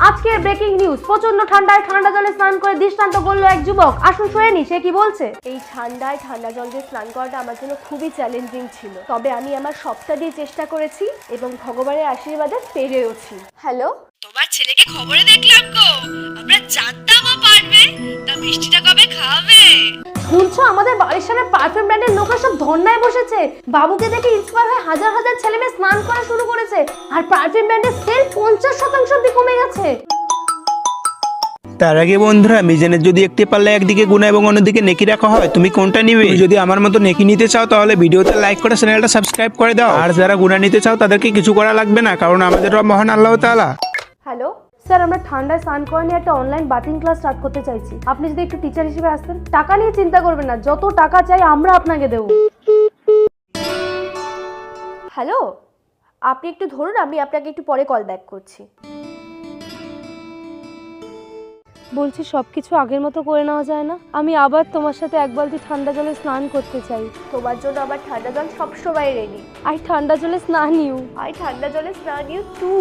আজকের breaking news, প্রচন্ড ঠান্ডায় ঠান্ডা জলে স্নান করে দৃষ্টান্ত করলো এক যুবক। আসুন শুনে নি সে কি বলছে। এই ঠান্ডায় ঠান্ডা জল দিয়ে স্নান করাটা আমার জন্য খুবই চ্যালেঞ্জিং ছিল, তবে আমি আমার সবটা দিয়ে চেষ্টা করেছি এবং ভগবানের আশীর্বাদে পেরেওছি। হ্যালো, তোমার ছেলেকে খবরে দেখলাম গো, আমরা জানতাম ও পারবে। তা মিষ্টিটা কবে খাওয়াবে? শুনছো, আমাদের বাড়ির সামনে পারফিউম ব্র্যান্ডের লোকরা সব ধর্নায় বসেছে। বাবুকে দেখে ইন্সপায়ার হয়ে হাজার হাজার ছেলে মেয়ে স্নান করা শুরু করেছে, আর পারফিউম ব্র্যান্ডের সেল 50% অব্দি কমে গেছে। তার আগে বন্ধুরা, মিজানের যদি একটি পাল্লা একদিকে গুনাহ এবং অন্যদিকে নেকি রাখা হয়, তুমি কোনটা নিবে? যদি আমার মতো নেকি নিতে চাও তাহলে ভিডিওতে লাইক করে চ্যানেলটা সাবস্ক্রাইব করে দাও। আর যারা গুনাহ নিতে চাও তাদেরকে কিছু করা লাগবে না, কারণ আমাদের রব মহান আল্লাহ তাআলা। হ্যালো স্যার, আমরা ঠান্ডায় স্নান করা নিয়ে একটা অনলাইন বাথিং ক্লাস স্টার্ট করতে চাইছি। আপনি যদি একটু টিচার হিসেবে আসতেন। টাকা নিয়ে চিন্তা করবেন না, যত টাকা চাই আমরা আপনাকে দেবো। হ্যালো, আপনি একটু ধরুন, আমি আপনাকে একটু পরে কল ব্যাক করছি। বলছি, সবকিছু আগের মতো করে নেওয়া যায় না? আমি আবার তোমার সাথে এক বালতি ঠান্ডা জলে স্নান করতে চাই। তোমার জন্য আমার ঠান্ডা জল সবসময় রেডি। আই ঠান্ডা জলে স্নান ইউ। আই ঠান্ডা জলে স্নান ইউ টু।